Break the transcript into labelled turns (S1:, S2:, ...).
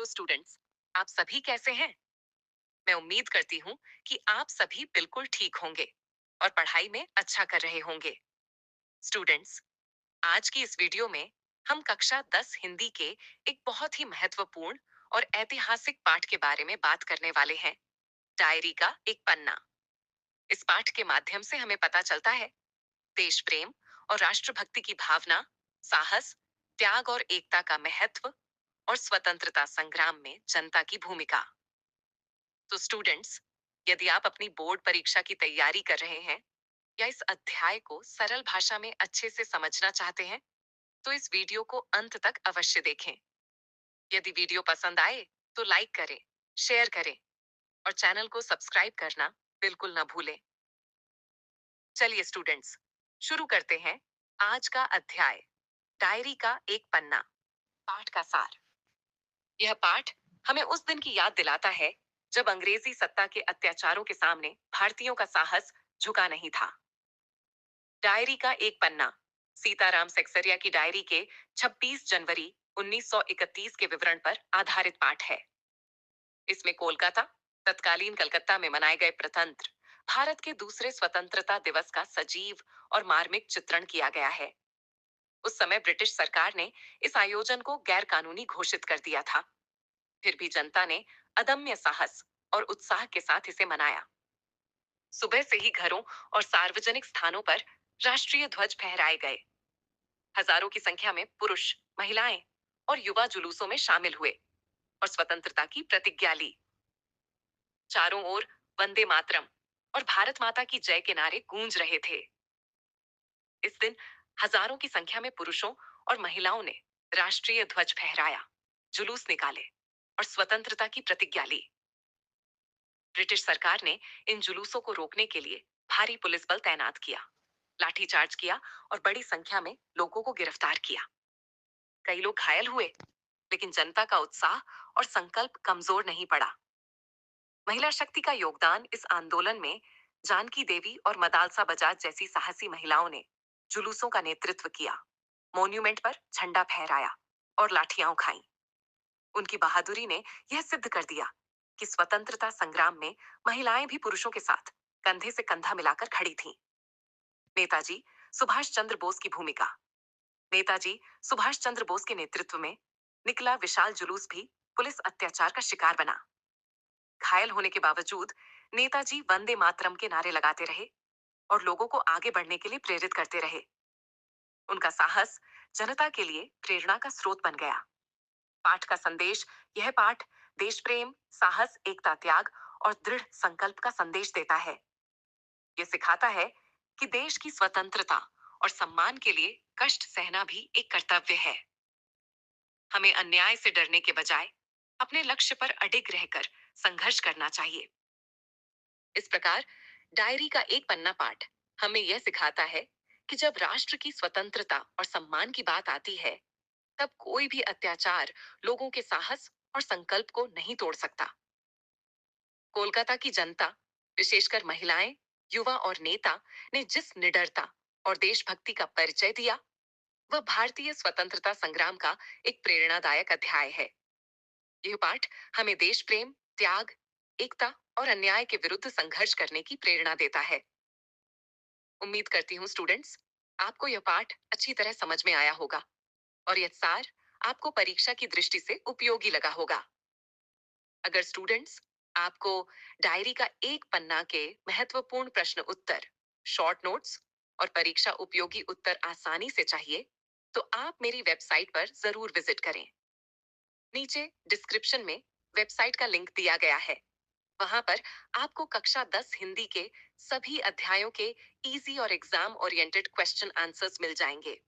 S1: Hello students. आप सभी कैसे हैं? मैं उम्मीद करती हूँ कि आप सभी बिल्कुल ठीक होंगे और पढ़ाई में अच्छा कर रहे होंगे। स्टूडेंट्स, आज की इस वीडियो में हम कक्षा 10 हिंदी के एक बहुत ही महत्वपूर्ण और ऐतिहासिक पाठ के बारे में बात करने वाले हैं। डायरी का एक पन्ना। इस पाठ के माध्यम से हमें पता चलता है देश प्रेम और राष्ट्रभक्ति की भावना, साहस, त्याग और एकता का महत्व और स्वतंत्रता संग्राम में जनता की भूमिका। तो स्टूडेंट्स, यदि आप अपनी बोर्ड परीक्षा की तैयारी कर रहे हैं या इस अध्याय को सरल भाषा में अच्छे से समझना चाहते हैं, तो इस वीडियो को अंत तक अवश्य देखें। यदि वीडियो पसंद आए तो लाइक करें, शेयर करें और चैनल को सब्सक्राइब करना बिल्कुल ना भूलें। चलिए स्टूडेंट्स, शुरू करते हैं आज का अध्याय, डायरी का एक पन्ना। पाठ का सार। यह पाठ हमें उस दिन की याद दिलाता है जब अंग्रेजी सत्ता के अत्याचारों के सामने भारतीयों का साहस झुका नहीं था। डायरी का एक पन्ना सीताराम सेक्सरिया की डायरी के 26 जनवरी 1931 के विवरण पर आधारित पाठ है। इसमें कोलकाता, तत्कालीन कलकत्ता में मनाए गए प्रतंत्र भारत के दूसरे स्वतंत्रता दिवस का सजीव और मार्मिक चित्रण किया गया है। उस समय ब्रिटिश सरकार ने इस आयोजन को गैर कानूनी घोषित कर दिया था। फिर भी जनता ने अदम्य साहस और उत्साह के साथ इसे मनाया। सुबह से ही घरों और सार्वजनिक स्थानों पर राष्ट्रीय ध्वज फहराए गए। हजारों की संख्या में पुरुष, महिलाएं और युवा जुलूसों में शामिल हुए और स्वतंत्रता की प्रतिज्ञा ली। चारों ओर वंदे मातरम और भारत माता की जय के नारे गूंज रहे थे। इस दिन हजारों की संख्या में पुरुषों और महिलाओं ने राष्ट्रीय ध्वज फहराया, जुलूस निकाले और स्वतंत्रता की प्रतिज्ञा ली। ब्रिटिश सरकार ने इन जुलूसों को रोकने के लिए भारी पुलिस बल तैनात किया, लाठीचार्ज किया और बड़ी संख्या में लोगों को गिरफ्तार किया। कई लोग घायल हुए, लेकिन जनता का उत्साह और संकल्प कमजोर नहीं पड़ा। महिला शक्ति का योगदान इस आंदोलन में जानकी देवी और मदालसा बजाज जैसी साहसी महिलाओं ने जुलूसों का नेतृत्व किया, मॉन्यूमेंट पर झंडा फहराया और लाठियां उठाई। उनकी बहादुरी ने यह सिद्ध कर दिया कि स्वतंत्रता संग्राम में महिलाएं भी पुरुषों के साथ कंधे से कंधा मिलाकर खड़ी थीं। नेताजी सुभाष चंद्र बोस की भूमिका। नेताजी सुभाष चंद्र बोस के नेतृत्व में निकला विशाल जुलूस भी पुलिस अत्याचार का शिकार बना। घायल होने के बावजूद नेताजी वंदे मातरम के नारे लगाते रहे और लोगों को आगे बढ़ने के लिए प्रेरित करते रहे। उनका साहस जनता के लिए प्रेरणा का स्रोत बन गया। पाठ का संदेश। यह पाठ देश प्रेम, साहस, एकता, त्याग और दृढ़ संकल्प का संदेश देता है। यह सिखाता है कि देश की स्वतंत्रता और सम्मान के लिए कष्ट सहना भी एक कर्तव्य है। हमें अन्याय से डरने के बजाय अपने लक्ष्य पर अडिग रहकर संघर्ष करना चाहिए। इस प्रकार डायरी का एक पन्ना पाठ हमें यह सिखाता है कि जब राष्ट्र की स्वतंत्रता और सम्मान की बात आती है, तब कोई भी अत्याचार लोगों के साहस और संकल्प को नहीं तोड़ सकता। कोलकाता की जनता, विशेषकर महिलाएं, युवा और नेता ने जिस निडरता और देशभक्ति का परिचय दिया, वह भारतीय स्वतंत्रता संग्राम का एक प्रेरणादायक अध्याय है। यह पाठ हमें देश प्रेम, त्याग, एकता और अन्याय के विरुद्ध संघर्ष करने की प्रेरणा देता है। उम्मीद करती हूँ स्टूडेंट्स, आपको यह पाठ अच्छी तरह समझ में आया होगा और यह सार आपको परीक्षा की दृष्टि से उपयोगी लगा होगा। अगर स्टूडेंट्स आपको डायरी का एक पन्ना के महत्वपूर्ण प्रश्न उत्तर, शॉर्ट नोट्स और परीक्षा उपयोगी उत्तर आसानी से चाहिए, तो आप मेरी वेबसाइट पर जरूर विजिट करें। नीचे डिस्क्रिप्शन में वेबसाइट का लिंक दिया गया है। वहां पर आपको कक्षा 10 हिंदी के सभी अध्यायों के इजी और एग्जाम ओरिएंटेड क्वेश्चन आंसर्स मिल जाएंगे।